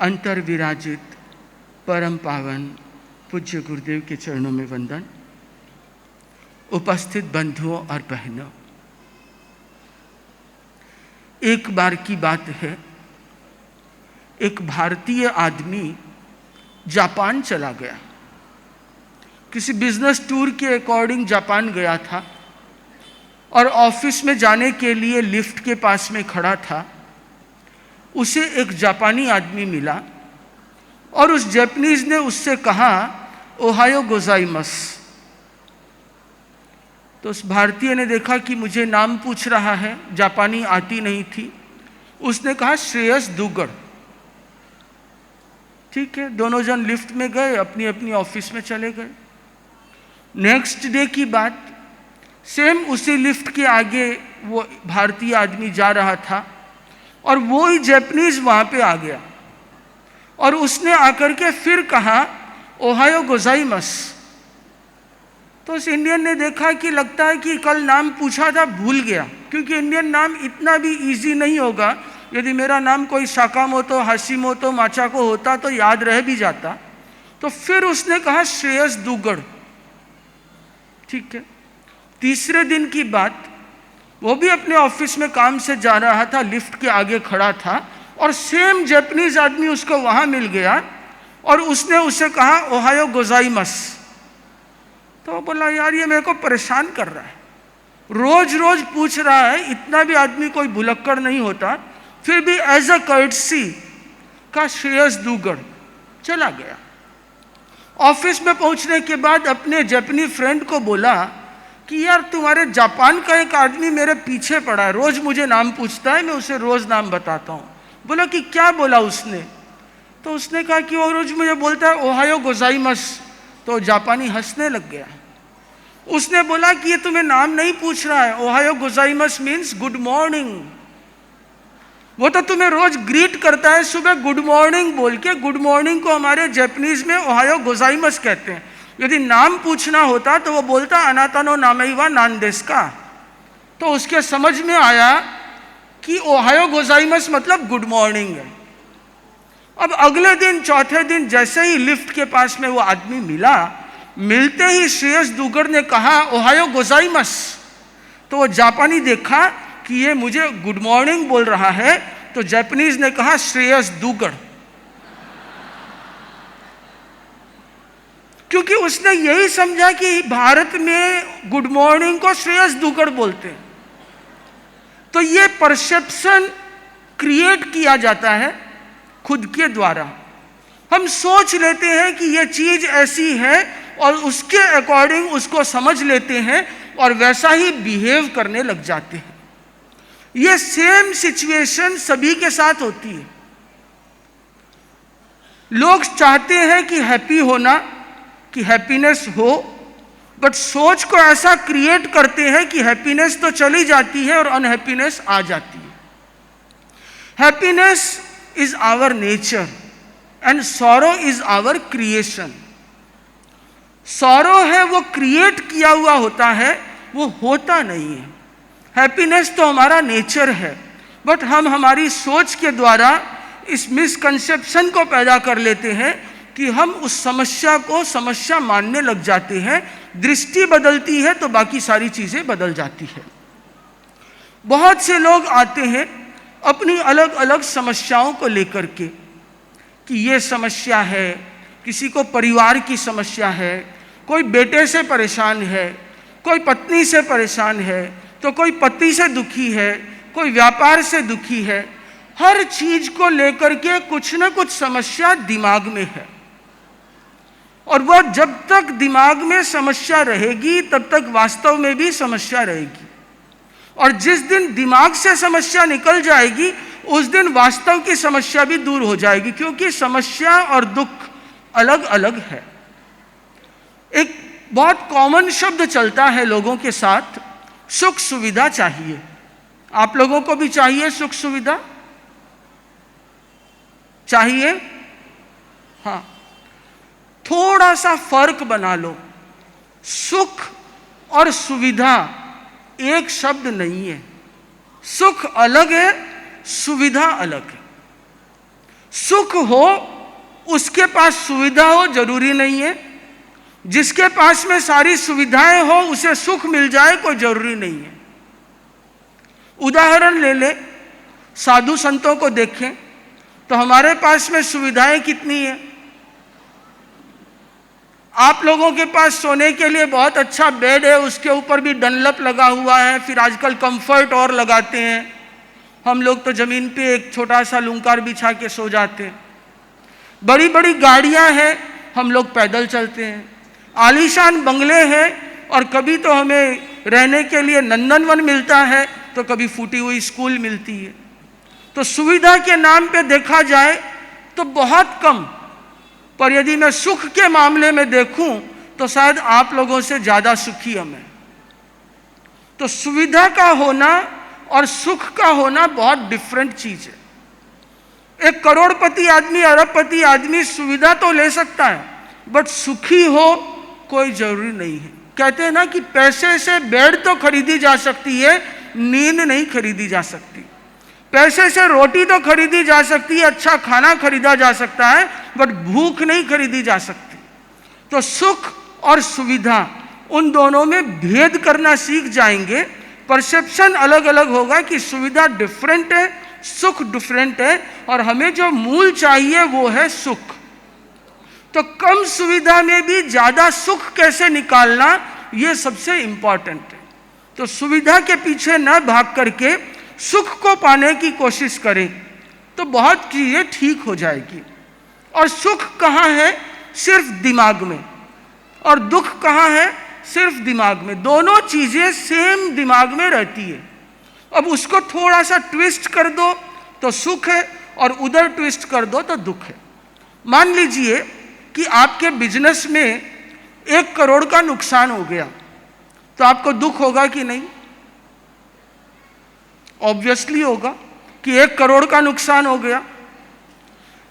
अंतर विराजित परम पावन पूज्य गुरुदेव के चरणों में वंदन। उपस्थित बंधुओं और बहनों, एक बार की बात है, एक भारतीय आदमी जापान चला गया। किसी बिजनेस टूर के अकॉर्डिंग जापान गया था और ऑफिस में जाने के लिए लिफ्ट के पास में खड़ा था। उसे एक जापानी आदमी मिला और उस जापानीज ने उससे कहा, ओहायो गोजाइमस। तो उस भारतीय ने देखा कि मुझे नाम पूछ रहा है, जापानी आती नहीं थी। उसने कहा, श्रेयस दुगड़। ठीक है, दोनों जन लिफ्ट में गए, अपनी अपनी ऑफिस में चले गए। नेक्स्ट डे की बात, सेम उसी लिफ्ट के आगे वो भारतीय आदमी जा रहा था और वो ही जापानीज वहां पे आ गया और उसने आकर के फिर कहा, ओहायो गोजाइमस। तो उस इंडियन ने देखा कि लगता है कि कल नाम पूछा था, भूल गया, क्योंकि इंडियन नाम इतना भी इजी नहीं होगा। यदि मेरा नाम कोई साकामोतो, हाशिमोतो, माचाको होता तो याद रह भी जाता। तो फिर उसने कहा, श्रेयस दुगड़। ठीक है, तीसरे दिन की बात, वो भी अपने ऑफिस में काम से जा रहा था, लिफ्ट के आगे खड़ा था और सेम जापानीज आदमी उसको वहां मिल गया और उसने उसे कहा, ओहायो गोजाइमस। तो वो बोला, यार ये मेरे को परेशान कर रहा है, रोज रोज पूछ रहा है। इतना भी आदमी कोई भुलक्कड़ नहीं होता। फिर भी एज अ कर्टसी का श्रेयस दुगड़ चला गया। ऑफिस में पहुंचने के बाद अपने जापानी फ्रेंड को बोला कि यार तुम्हारे जापान का एक आदमी मेरे पीछे पड़ा है, रोज मुझे नाम पूछता है, मैं उसे रोज नाम बताता हूँ। बोला कि क्या बोला उसने? तो उसने कहा कि वो रोज मुझे बोलता है, ओहायो गोजाइमस। तो जापानी हंसने लग गया। उसने बोला कि ये तुम्हें नाम नहीं पूछ रहा है, ओहायो गोजाइमस मीन्स गुड मॉर्निंग। वो तो तुम्हें रोज ग्रीट करता है सुबह गुड मॉर्निंग बोल के। गुड मॉर्निंग को हमारे जापानीज में ओहायो गोजाइमस कहते हैं। यदि नाम पूछना होता तो वो बोलता, अनाता नो नामेइवा नान देस का। तो उसके समझ में आया कि ओहायो गोजाइमस मतलब गुड मॉर्निंग है। अब अगले दिन, चौथे दिन, जैसे ही लिफ्ट के पास में वो आदमी मिला, मिलते ही श्रेयस दुगड़ ने कहा, ओहायो गोजाइमस। तो वो जापानी देखा कि ये मुझे गुड मॉर्निंग बोल रहा है, तो जापानीज ने कहा, श्रेयस दुगड़। क्योंकि उसने यही समझा कि भारत में गुड मॉर्निंग को श्रेयस दुगड़ बोलते हैं। तो ये परसेप्शन क्रिएट किया जाता है खुद के द्वारा। हम सोच लेते हैं कि ये चीज ऐसी है और उसके अकॉर्डिंग उसको समझ लेते हैं और वैसा ही बिहेव करने लग जाते हैं। ये सेम सिचुएशन सभी के साथ होती है। लोग चाहते हैं कि हैप्पी होना, कि हैप्पीनेस हो, बट सोच को ऐसा क्रिएट करते हैं कि हैप्पीनेस तो चली जाती है और अनहैप्पीनेस आ जाती है। Happiness is our nature and sorrow is our creation. Sorrow है वो क्रिएट किया हुआ होता है, वो होता नहीं है। हैप्पीनेस तो हमारा नेचर है, बट हम हमारी सोच के द्वारा इस मिसकंसेप्शन को पैदा कर लेते हैं कि हम उस समस्या को समस्या मानने लग जाते हैं। दृष्टि बदलती है तो बाकी सारी चीजें बदल जाती है। बहुत से लोग आते हैं अपनी अलग अलग समस्याओं को लेकर के, कि ये समस्या है, किसी को परिवार की समस्या है, कोई बेटे से परेशान है, कोई पत्नी से परेशान है, तो कोई पति से दुखी है, कोई व्यापार से दुखी है। हर चीज को लेकर के कुछ न कुछ समस्या दिमाग में है और वह जब तक दिमाग में समस्या रहेगी तब तक वास्तव में भी समस्या रहेगी। और जिस दिन दिमाग से समस्या निकल जाएगी उस दिन वास्तव की समस्या भी दूर हो जाएगी, क्योंकि समस्या और दुख अलग अलग है। एक बहुत कॉमन शब्द चलता है लोगों के साथ, सुख सुविधा चाहिए। आप लोगों को भी चाहिए सुख सुविधा? चाहिए? हाँ, थोड़ा सा फर्क बना लो। सुख और सुविधा एक शब्द नहीं है। सुख अलग है, सुविधा अलग है। सुख हो उसके पास सुविधा हो जरूरी नहीं है, जिसके पास में सारी सुविधाएं हो उसे सुख मिल जाए कोई जरूरी नहीं है। उदाहरण ले ले, साधु संतों को देखें तो हमारे पास में सुविधाएं कितनी है। आप लोगों के पास सोने के लिए बहुत अच्छा बेड है, उसके ऊपर भी डनलप लगा हुआ है, फिर आजकल कंफर्ट और लगाते हैं। हम लोग तो जमीन पे एक छोटा सा लूंकार बिछा के सो जाते हैं। बड़ी बड़ी गाड़ियां हैं, हम लोग पैदल चलते हैं। आलीशान बंगले हैं, और कभी तो हमें रहने के लिए नंदनवन मिलता है तो कभी फूटी हुई स्कूल मिलती है। तो सुविधा के नाम पे देखा जाए तो बहुत कम, पर यदि मैं सुख के मामले में देखूं तो शायद आप लोगों से ज्यादा सुखी हम हैं। तो सुविधा का होना और सुख का होना बहुत डिफरेंट चीज है। एक करोड़पति आदमी, अरबपति आदमी सुविधा तो ले सकता है, बट सुखी हो कोई जरूरी नहीं है। कहते हैं ना कि पैसे से बेड तो खरीदी जा सकती है, नींद नहीं खरीदी जा सकती। पैसे से रोटी तो खरीदी जा सकती है, अच्छा खाना खरीदा जा सकता है, बट भूख नहीं खरीदी जा सकती। तो सुख और सुविधा, उन दोनों में भेद करना सीख जाएंगे। परसेप्शन अलग अलग होगा कि सुविधा डिफरेंट है, सुख डिफरेंट है, और हमें जो मूल चाहिए वो है सुख। तो कम सुविधा में भी ज्यादा सुख कैसे निकालना, ये सबसे इंपॉर्टेंट है। तो सुविधा के पीछे न भाग करके सुख को पाने की कोशिश करें तो बहुत चीजें ठीक हो जाएगी। और सुख कहाँ है? सिर्फ दिमाग में। और दुख कहाँ है? सिर्फ दिमाग में। दोनों चीजें सेम दिमाग में रहती है। अब उसको थोड़ा सा ट्विस्ट कर दो तो सुख है, और उधर ट्विस्ट कर दो तो दुख है। मान लीजिए कि आपके बिजनेस में 1 करोड़ का नुकसान हो गया, तो आपको दुख होगा कि नहीं? ऑब्वियसली होगा कि 1 करोड़ का नुकसान हो गया।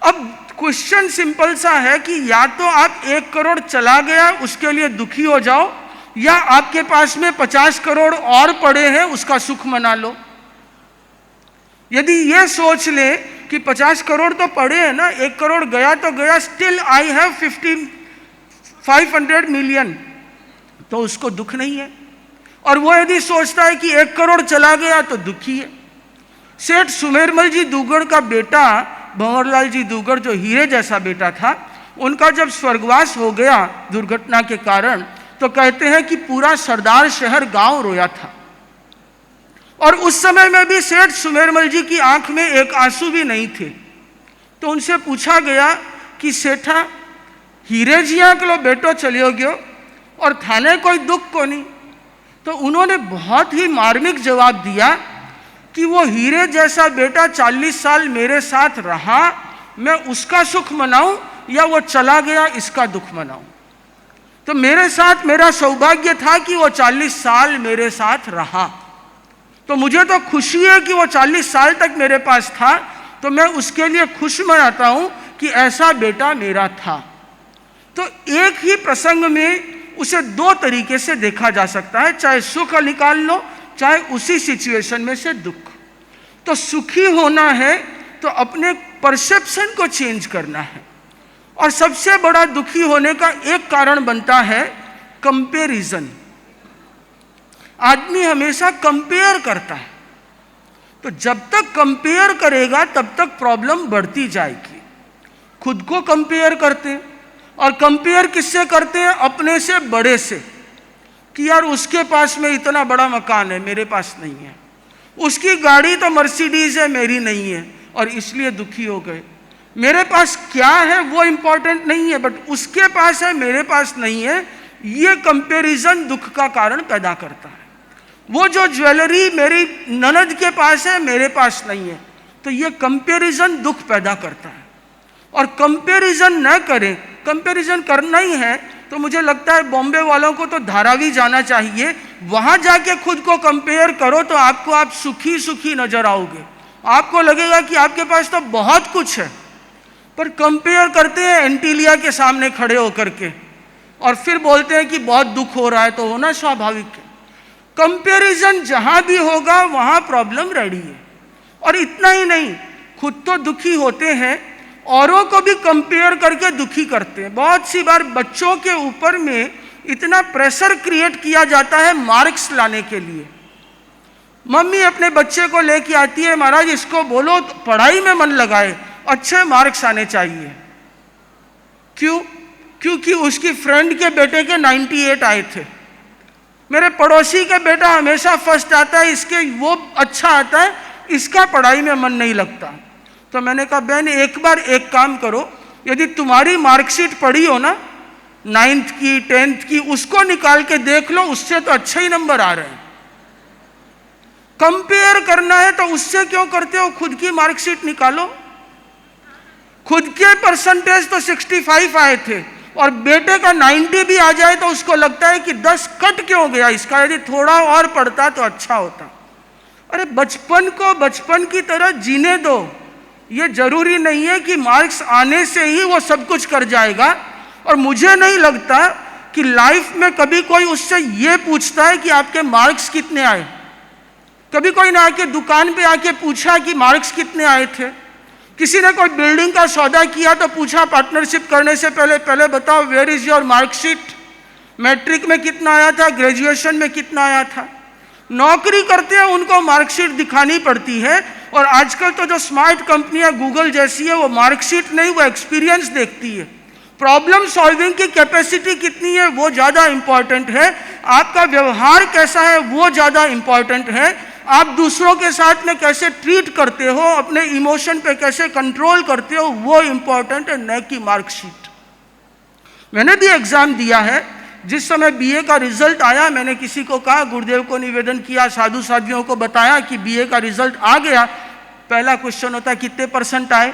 अब क्वेश्चन सिंपल सा है कि या तो आप 1 करोड़ चला गया उसके लिए दुखी हो जाओ, या आपके पास में 50 करोड़ और पड़े हैं उसका सुख मना लो। यदि ये सोच ले कि 50 करोड़ तो पड़े हैं ना, 1 करोड़ गया तो गया, स्टिल आई हैव 500 मिलियन, तो उसको दुख नहीं है। और वो यदि सोचता है कि 1 करोड़ चला गया तो दुखी है। सेठ सुमेरमल जी दुग्गड़ का बेटा भंवरलाल जी दुग्गड़, जो हीरे जैसा बेटा था, उनका जब स्वर्गवास हो गया दुर्घटना के कारण, तो कहते हैं कि पूरा सरदार शहर गांव रोया था। और उस समय में भी सेठ सुमेरमल जी की आंख में एक आंसू भी नहीं थे। तो उनसे पूछा गया कि सेठा हीरे जिया के बेटो चलियो गयो और थाने कोई दुख को नहीं। तो उन्होंने बहुत ही मार्मिक जवाब दिया कि वो हीरे जैसा बेटा 40 साल मेरे साथ रहा, मैं उसका सुख मनाऊं या वो चला गया इसका दुख मनाऊं। तो मेरे साथ मेरा सौभाग्य था कि वो 40 साल मेरे साथ रहा, तो मुझे तो खुशी है कि वो 40 साल तक मेरे पास था, तो मैं उसके लिए खुश मनाता हूं कि ऐसा बेटा मेरा था। तो एक ही प्रसंग में उसे 2 तरीके से देखा जा सकता है, चाहे सुख निकाल लो, चाहे उसी सिचुएशन में से दुख। तो सुखी होना है तो अपने परसेप्शन को चेंज करना है। और सबसे बड़ा दुखी होने का एक कारण बनता है कंपैरिजन। आदमी हमेशा कंपेयर करता है, तो जब तक कंपेयर करेगा तब तक प्रॉब्लम बढ़ती जाएगी। खुद को कंपेयर करते हैं, और कंपेयर किससे करते हैं? अपने से बड़े से, कि यार उसके पास में इतना बड़ा मकान है, मेरे पास नहीं है। उसकी गाड़ी तो मर्सिडीज है, मेरी नहीं है, और इसलिए दुखी हो गए। मेरे पास क्या है वो इंपॉर्टेंट नहीं है, बट उसके पास है, मेरे पास नहीं है। ये कंपैरिजन दुख का कारण पैदा करता है। वो जो ज्वेलरी मेरी ननद के पास है, मेरे पास नहीं है, तो ये कंपैरिजन दुख पैदा करता है। और कंपैरिजन न करें, कंपैरिजन करना ही है तो मुझे लगता है बॉम्बे वालों को तो धारावी जाना चाहिए। वहां जाके खुद को कंपेयर करो तो आप सुखी सुखी नजर आओगे। आपको लगेगा कि आपके पास तो बहुत कुछ है, पर कंपेयर करते हैं एंटीलिया के सामने खड़े होकर के, और फिर बोलते हैं कि बहुत दुख हो रहा है। तो होना स्वाभाविक है। कंपैरिजन जहां भी होगा वहां प्रॉब्लम रेडी है। और इतना ही नहीं, खुद तो दुखी होते हैं, औरों को भी कंपेयर करके दुखी करते हैं। बहुत सी बार बच्चों के ऊपर में इतना प्रेशर क्रिएट किया जाता है मार्क्स लाने के लिए। मम्मी अपने बच्चे को लेके आती है, महाराज इसको बोलो तो पढ़ाई में मन लगाए, अच्छे मार्क्स आने चाहिए। क्यों? क्योंकि उसकी फ्रेंड के बेटे के 98 आए थे, मेरे पड़ोसी का बेटा हमेशा फर्स्ट आता है, इसके वो अच्छा आता है, इसका पढ़ाई में मन नहीं लगता। तो मैंने कहा बहन एक बार एक काम करो, यदि तुम्हारी मार्कशीट पड़ी हो ना 9th की 10th की, उसको निकाल के देख लो, उससे तो अच्छे ही नंबर आ रहे हैं। कंपेयर करना है तो उससे क्यों करते हो? खुद की मार्कशीट निकालो। खुद के परसेंटेज तो 65 आए थे और बेटे का 90 भी आ जाए तो उसको लगता है कि 10 कट क्यों गया इसका, यदि थोड़ा और पढ़ता तो अच्छा होता। अरे बचपन को बचपन की तरह जीने दो। ये जरूरी नहीं है कि मार्क्स आने से ही वो सब कुछ कर जाएगा। और मुझे नहीं लगता कि लाइफ में कभी कोई उससे ये पूछता है कि आपके मार्क्स कितने आए। कभी कोई ना आके दुकान पे आके पूछा कि मार्क्स कितने आए थे। किसी ने कोई बिल्डिंग का सौदा किया तो पूछा पार्टनरशिप करने से पहले बताओ where is your marksheet, matric में कितना आया था, ग्रेजुएशन में कितना आया था। नौकरी करते हैं उनको मार्कशीट दिखानी पड़ती है। और आजकल तो जो स्मार्ट कंपनियां गूगल जैसी है वो मार्कशीट नहीं, वो एक्सपीरियंस देखती है। प्रॉब्लम सॉल्विंग की कैपेसिटी कितनी है वो ज़्यादा इंपॉर्टेंट है, आपका व्यवहार कैसा है वो ज़्यादा इंपॉर्टेंट है, आप दूसरों के साथ में कैसे ट्रीट करते हो, अपने इमोशन पे कैसे कंट्रोल करते हो, वो इंपॉर्टेंट है, न कि मार्कशीट। मैंने भी एग्जाम दिया है। जिस समय बीए का रिजल्ट आया, मैंने किसी को कहा, गुरुदेव को निवेदन किया, साधु साध्वियों को बताया कि बीए का रिजल्ट आ गया। पहला क्वेश्चन होता है कितने परसेंट आए?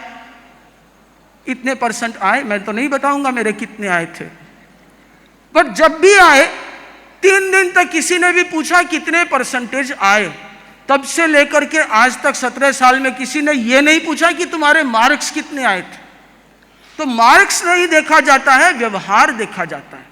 इतने परसेंट आए। मैं तो नहीं बताऊंगा मेरे कितने आए थे, बट जब भी आए 3 दिन तक किसी ने भी पूछा कितने परसेंटेज आए। तब से लेकर के आज तक 17 साल में किसी ने यह नहीं पूछा कि तुम्हारे मार्क्स कितने आए थे। तो मार्क्स नहीं देखा जाता है, व्यवहार देखा जाता है।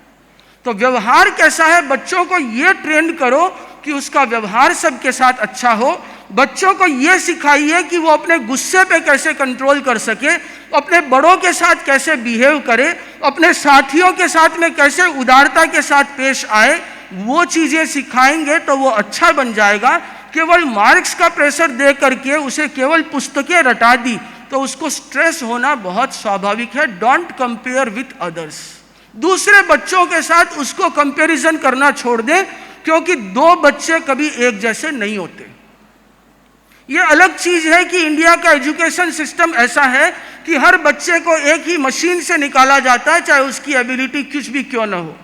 तो व्यवहार कैसा है, बच्चों को यह ट्रेन करो कि उसका व्यवहार सबके साथ अच्छा हो। बच्चों को यह सिखाइए कि वो अपने गुस्से पे कैसे कंट्रोल कर सके, अपने बड़ों के साथ कैसे बिहेव करे, अपने साथियों के साथ में कैसे उदारता के साथ पेश आए। वो चीजें सिखाएंगे तो वो अच्छा बन जाएगा। केवल मार्क्स का प्रेशर दे करके उसे केवल पुस्तकें रटा दी तो उसको स्ट्रेस होना बहुत स्वाभाविक है। Don't compare with others. दूसरे बच्चों के साथ उसको कंपैरिजन करना छोड़ दें, क्योंकि 2 बच्चे कभी एक जैसे नहीं होते। ये अलग चीज है कि इंडिया का एजुकेशन सिस्टम ऐसा है कि हर बच्चे को एक ही मशीन से निकाला जाता है, चाहे उसकी एबिलिटी कुछ भी क्यों ना हो।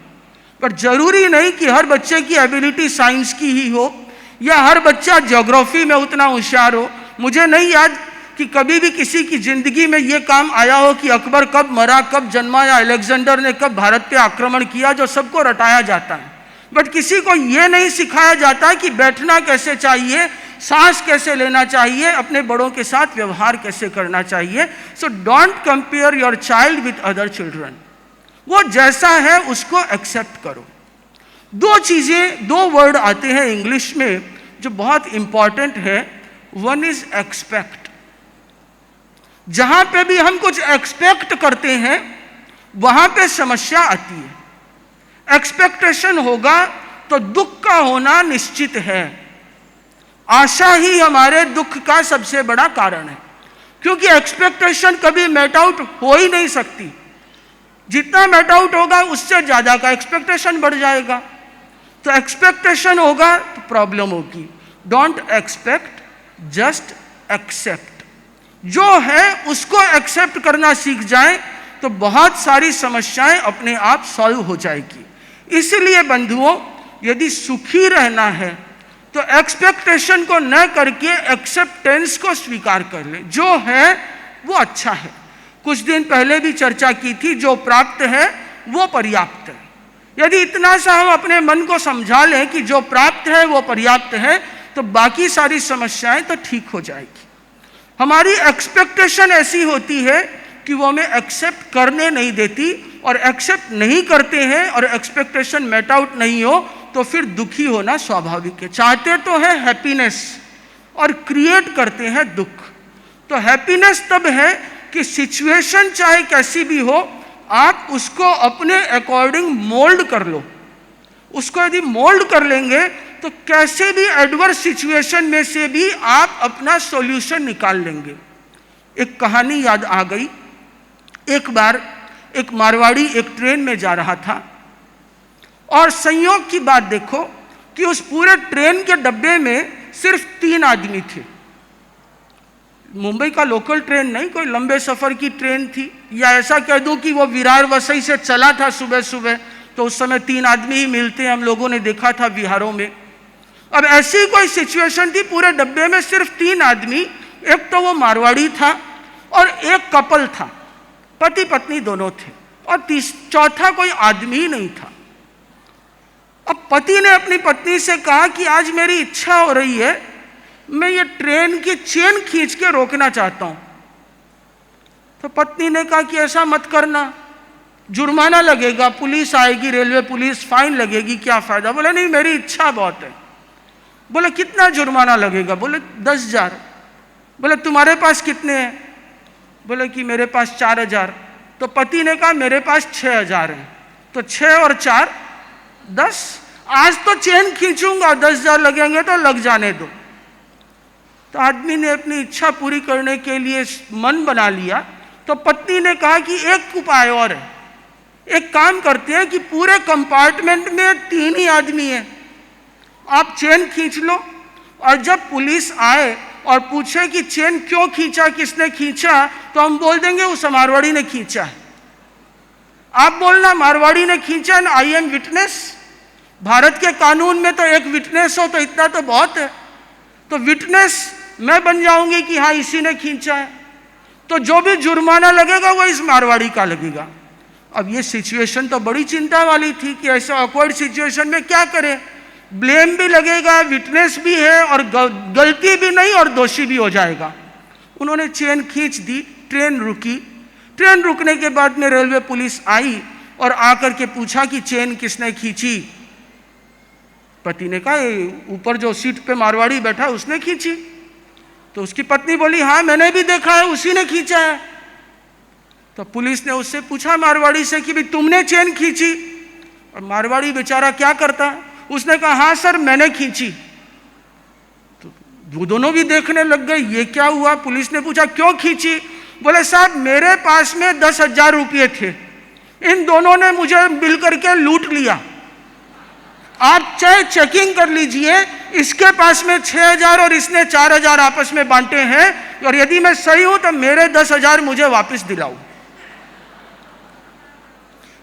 पर जरूरी नहीं कि हर बच्चे की एबिलिटी साइंस की ही हो या हर बच्चा ज्योग्राफी में उतना होशियार हो। मुझे नहीं याद कि कभी भी किसी की जिंदगी में यह काम आया हो कि अकबर कब मरा, कब जन्मा, या अलेक्जेंडर ने कब भारत पे आक्रमण किया, जो सबको रटाया जाता है। बट किसी को यह नहीं सिखाया जाता कि बैठना कैसे चाहिए, सांस कैसे लेना चाहिए, अपने बड़ों के साथ व्यवहार कैसे करना चाहिए। So don't compare your child with other children. वो जैसा है उसको एक्सेप्ट करो। 2 वर्ड आते हैं इंग्लिश में जो बहुत इंपॉर्टेंट है। One is expect. जहां पे भी हम कुछ एक्सपेक्ट करते हैं वहां पे समस्या आती है। एक्सपेक्टेशन होगा तो दुख का होना निश्चित है। आशा ही हमारे दुख का सबसे बड़ा कारण है, क्योंकि एक्सपेक्टेशन कभी मेट आउट हो ही नहीं सकती। जितना मेट आउट होगा उससे ज्यादा का एक्सपेक्टेशन बढ़ जाएगा। तो एक्सपेक्टेशन होगा तो प्रॉब्लम होगी। Don't expect, just accept. जो है उसको एक्सेप्ट करना सीख जाए तो बहुत सारी समस्याएं अपने आप सॉल्व हो जाएगी। इसलिए बंधुओं, यदि सुखी रहना है तो एक्सपेक्टेशन को न करके एक्सेप्टेंस को स्वीकार कर ले। जो है वो अच्छा है। कुछ दिन पहले भी चर्चा की थी, जो प्राप्त है वो पर्याप्त है। यदि इतना सा हम अपने मन को समझा लें कि जो प्राप्त है वो पर्याप्त है, तो बाकी सारी समस्याएं तो ठीक हो जाएगी। हमारी एक्सपेक्टेशन ऐसी होती है कि वो हमें एक्सेप्ट करने नहीं देती, और एक्सेप्ट नहीं करते हैं और एक्सपेक्टेशन मेट आउट नहीं हो तो फिर दुखी होना स्वाभाविक है। चाहते तो है हैप्पीनेस और क्रिएट करते हैं दुख। तो हैप्पीनेस तब है कि सिचुएशन चाहे कैसी भी हो, आप उसको अपने अकॉर्डिंग मोल्ड कर लो। उसको यदि मोल्ड कर लेंगे तो कैसे भी एडवर्स सिचुएशन में से भी आप अपना सॉल्यूशन निकाल लेंगे। एक कहानी याद आ गई। एक बार एक मारवाड़ी एक ट्रेन में जा रहा था और संयोग की बात देखो कि उस पूरे ट्रेन के डब्बे में सिर्फ 3 आदमी थे। मुंबई का लोकल ट्रेन नहीं, कोई लंबे सफर की ट्रेन थी, या ऐसा कह दूं कि वो विरार वसई से चला था सुबह सुबह, तो उस समय 3 आदमी ही मिलते हैं, हम लोगों ने देखा था विहारों में। अब ऐसी कोई सिचुएशन थी, पूरे डब्बे में सिर्फ 3 आदमी, एक तो वो मारवाड़ी था और एक कपल था, पति पत्नी दोनों थे, और चौथा कोई आदमी ही नहीं था। अब पति ने अपनी पत्नी से कहा कि आज मेरी इच्छा हो रही है, मैं ये ट्रेन की चेन खींच के रोकना चाहता हूं। तो पत्नी ने कहा कि ऐसा मत करना, जुर्माना लगेगा, पुलिस आएगी, रेलवे पुलिस, फाइन लगेगी, क्या फायदा। बोले नहीं, मेरी इच्छा बहुत है। बोले कितना जुर्माना लगेगा। बोले 10,000। बोले तुम्हारे पास कितने हैं। बोले कि मेरे पास 4,000। तो पति ने कहा मेरे पास 6,000 है। तो 6 और 4 10। आज तो चेन खींचूंगा, 10,000 लगेंगे तो लग जाने दो। तो आदमी ने अपनी इच्छा पूरी करने के लिए मन बना लिया। तो पत्नी ने कहा कि एक उपाय और है, एक काम करते हैं कि पूरे कंपार्टमेंट में 3 ही आदमी हैं, आप चेन खींच लो, और जब पुलिस आए और पूछे कि चेन क्यों खींचा, किसने खींचा, तो हम बोल देंगे उस मारवाड़ी ने खींचा है। आप बोलना मारवाड़ी ने खींचा ना, आई एम विटनेस। भारत के कानून में तो एक विटनेस हो तो इतना तो बहुत है, तो विटनेस मैं बन जाऊंगी कि हाँ इसी ने खींचा है। तो जो भी जुर्माना लगेगा वो इस मारवाड़ी का लगेगा। अब ये सिचुएशन तो बड़ी चिंता वाली थी कि ऐसे ऑकवर्ड सिचुएशन में क्या करें, ब्लेम भी लगेगा, विटनेस भी है, और गलती भी नहीं और दोषी भी हो जाएगा। उन्होंने चेन खींच दी, ट्रेन रुकी। ट्रेन रुकने के बाद में रेलवे पुलिस आई और आकर के पूछा कि चेन किसने खींची। पति ने कहा ऊपर जो सीट पे मारवाड़ी बैठा उसने खींची। तो उसकी पत्नी बोली हाँ मैंने भी देखा है, उसी ने खींचा है। तो पुलिस ने उससे पूछा मारवाड़ी से कि भाई तुमने चेन खींची। और मारवाड़ी बेचारा क्या करता, उसने कहा हाँ सर मैंने खींची। तो वो दोनों भी देखने लग गए ये क्या हुआ। पुलिस ने पूछा क्यों खींची। बोले साहब मेरे पास में 10,000 रुपये थे, इन दोनों ने मुझे मिल करके लूट लिया। आप चाहे चेकिंग कर लीजिए, इसके पास में 6,000 और इसने 4,000 आपस में बांटे हैं, और यदि मैं सही हूं तो मेरे 10,000 मुझे वापस दिलाओ।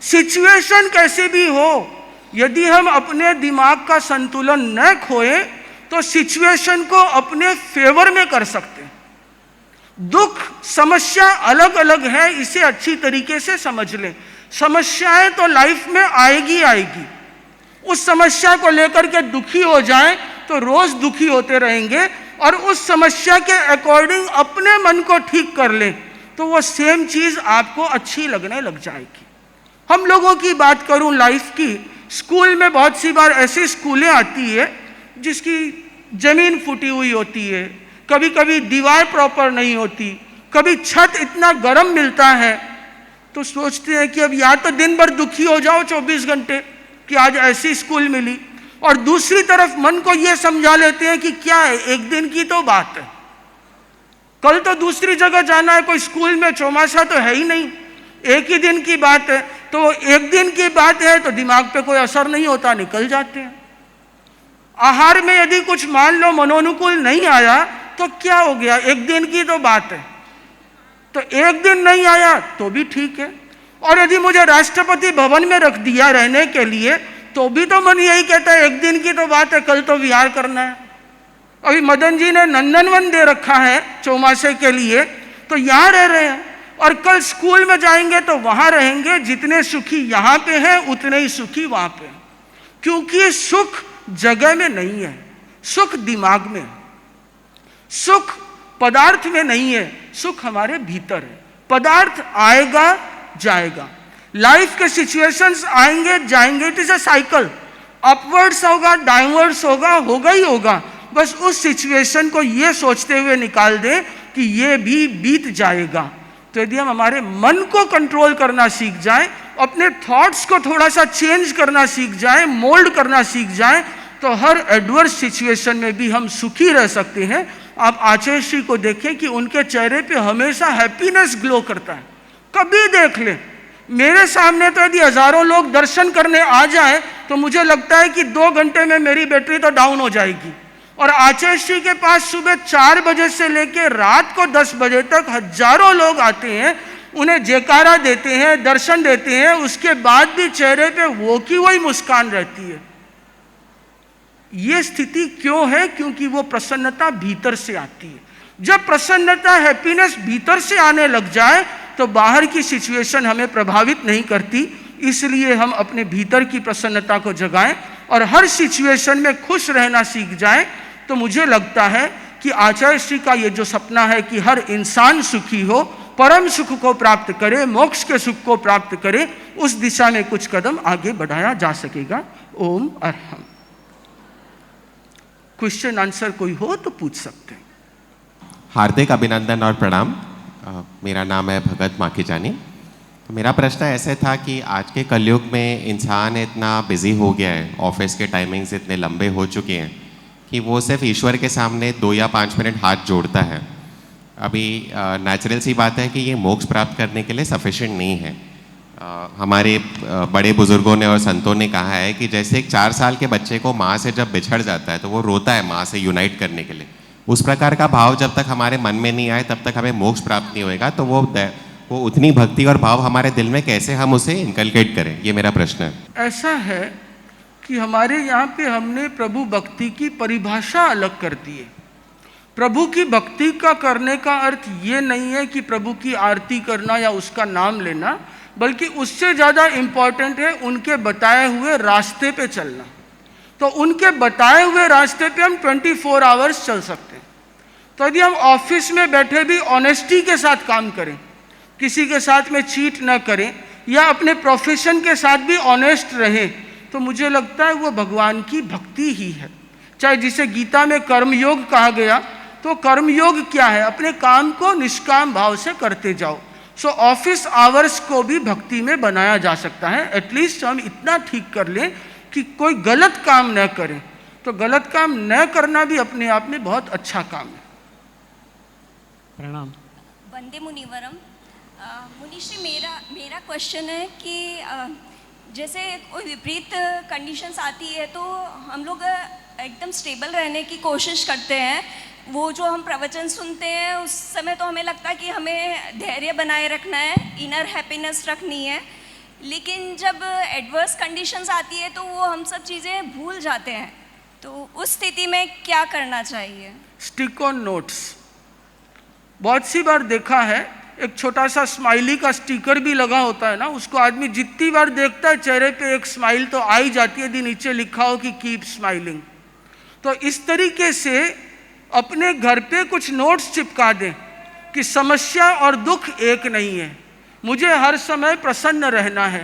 सिचुएशन कैसे भी हो, यदि हम अपने दिमाग का संतुलन न खोए तो सिचुएशन को अपने फेवर में कर सकते हैं। दुख समस्या अलग अलग है, इसे अच्छी तरीके से समझ लें। समस्याएं तो लाइफ में आएगी आएगी, उस समस्या को लेकर के दुखी हो जाएं तो रोज दुखी होते रहेंगे, और उस समस्या के अकॉर्डिंग अपने मन को ठीक कर लें तो वो सेम चीज आपको अच्छी लगने लग जाएगी। हम लोगों की बात करूं लाइफ की, स्कूल में बहुत सी बार ऐसी स्कूलें आती है जिसकी जमीन फूटी हुई होती है, कभी कभी दीवार प्रॉपर नहीं होती, कभी छत इतना गर्म मिलता है, तो सोचते हैं कि अब या तो दिन भर दुखी हो जाओ 24 घंटे कि आज ऐसी स्कूल मिली, और दूसरी तरफ मन को यह समझा लेते हैं कि क्या है एक दिन की तो बात है, कल तो दूसरी जगह जाना है, कोई स्कूल में चौमासा तो है ही नहीं, एक ही दिन की बात है। तो एक दिन की बात है तो दिमाग पे कोई असर नहीं होता, निकल जाते हैं। आहार में यदि कुछ मान लो मनोनुकूल नहीं आया तो क्या हो गया, एक दिन की तो बात है, तो एक दिन नहीं आया तो भी ठीक है। और यदि मुझे राष्ट्रपति भवन में रख दिया रहने के लिए तो भी तो मन यही कहता है एक दिन की तो बात है, कल तो विहार करना है। अभी मदन जी ने नंदनवन दे रखा है चौमासे के लिए, तो यहाँ रह रहे हैं, और कल स्कूल में जाएंगे तो वहां रहेंगे। जितने सुखी यहाँ पे हैं उतने ही सुखी वहां पे, क्योंकि सुख जगह में नहीं है, सुख दिमाग में, सुख पदार्थ में नहीं है, सुख हमारे भीतर है। पदार्थ आएगा जाएगा, लाइफ के सिचुएशंस आएंगे जाएंगे, it is a cycle, upwards होगा डाउनवर्ड्स होगा, होगा ही होगा। बस उस सिचुएशन को ये सोचते हुए निकाल दें कि ये भी बीत जाएगा, तो यदि हम हमारे मन को कंट्रोल करना सीख जाएं, अपने थॉट्स को थोड़ा सा चेंज करना सीख जाएं, मोल्ड करना सीख जाएं, तो हर एडवर्स सिचुएशन में भी हम सुखी रह सकते हैं। आप आचार्य श्री को देखें कि उनके चेहरे पे हमेशा हैप्पीनेस ग्लो करता है। कभी देख लें, मेरे सामने तो यदि हजारों लोग दर्शन करने आ जाएं तो मुझे लगता है कि 2 घंटे में मेरी बैटरी तो डाउन हो जाएगी। और आचार्य श्री के पास सुबह 4 बजे से लेकर रात को 10 बजे तक हजारों लोग आते हैं, उन्हें जयकारा देते हैं, दर्शन देते हैं, उसके बाद भी चेहरे पे वो की वही मुस्कान रहती है। ये स्थिति क्यों है? क्योंकि वो प्रसन्नता भीतर से आती है। जब प्रसन्नता, हैप्पीनेस भीतर से आने लग जाए तो बाहर की सिचुएशन हमें प्रभावित नहीं करती। इसलिए हम अपने भीतर की प्रसन्नता को जगाएं और हर सिचुएशन में खुश रहना सीख जाएं। तो मुझे लगता है कि आचार्य श्री का ये जो सपना है कि हर इंसान सुखी हो, परम सुख को प्राप्त करे, मोक्ष के सुख को प्राप्त करे, उस दिशा में कुछ कदम आगे बढ़ाया जा सकेगा। ओम अरहम। क्वेश्चन आंसर कोई हो तो पूछ सकते हैं। हार्दिक अभिनंदन और प्रणाम। मेरा नाम है भगत माखीजानी। तो मेरा प्रश्न ऐसे था कि आज के कलयुग में इंसान इतना बिजी हो गया है, ऑफिस के टाइमिंग्स इतने लंबे हो चुके हैं कि वो सिर्फ ईश्वर के सामने 2 या 5 मिनट हाथ जोड़ता है। अभी नेचुरल सी बात है कि ये मोक्ष प्राप्त करने के लिए सफिशिएंट नहीं है। हमारे बड़े बुजुर्गों ने और संतों ने कहा है कि जैसे एक 4 साल के बच्चे को माँ से जब बिछड़ जाता है तो वो रोता है माँ से यूनाइट करने के लिए, उस प्रकार का भाव जब तक हमारे मन में नहीं आए तब तक हमें मोक्ष प्राप्त नहीं होएगा। तो वो उतनी भक्ति और भाव हमारे दिल में कैसे हम उसे इनकलकेट करें, ये मेरा प्रश्न है। ऐसा है कि हमारे यहाँ पे हमने प्रभु भक्ति की परिभाषा अलग कर दी है। प्रभु की भक्ति का करने का अर्थ ये नहीं है कि प्रभु की आरती करना या उसका नाम लेना, बल्कि उससे ज़्यादा इम्पॉर्टेंट है उनके बताए हुए रास्ते पे चलना। तो उनके बताए हुए रास्ते पे हम 24 आवर्स चल सकते हैं। तो यदि हम ऑफिस में बैठे भी ऑनेस्टी के साथ काम करें, किसी के साथ में चीट ना करें, या अपने प्रोफेशन के साथ भी ऑनेस्ट रहें, तो मुझे लगता है वो भगवान की भक्ति ही है। चाहे जिसे गीता में कर्मयोग कहा गया, तो कर्मयोग क्या है? अपने काम को निष्काम भाव से करते जाओ। सो ऑफिस आवर्स को भी भक्ति में बनाया जा सकता है। एटलीस्ट हम इतना ठीक कर लें कि कोई गलत काम न करें। तो गलत काम न करना भी अपने आप में बहुत अच्छा काम है। प्रणाम। वंदे मुनिवरम। मुनिश्री, मेरा क्वेश्चन है कि जैसे कोई विपरीत कंडीशंस आती है तो हम लोग एकदम स्टेबल रहने की कोशिश करते हैं। वो जो हम प्रवचन सुनते हैं उस समय तो हमें लगता है कि हमें धैर्य बनाए रखना है, इनर हैप्पीनेस रखनी है, लेकिन जब एडवर्स कंडीशंस आती है तो वो हम सब चीज़ें भूल जाते हैं। तो उस स्थिति में क्या करना चाहिए? Stick on notes. बहुत सी बार देखा है, एक छोटा सा स्माइली का स्टिकर भी लगा होता है ना, उसको आदमी जितनी बार देखता है चेहरे पे एक स्माइल तो आ ही जाती है, यदि नीचे लिखा हो कि कीप स्माइलिंग। तो इस तरीके से अपने घर पे कुछ नोट्स चिपका दें कि समस्या और दुख एक नहीं है, मुझे हर समय प्रसन्न रहना है।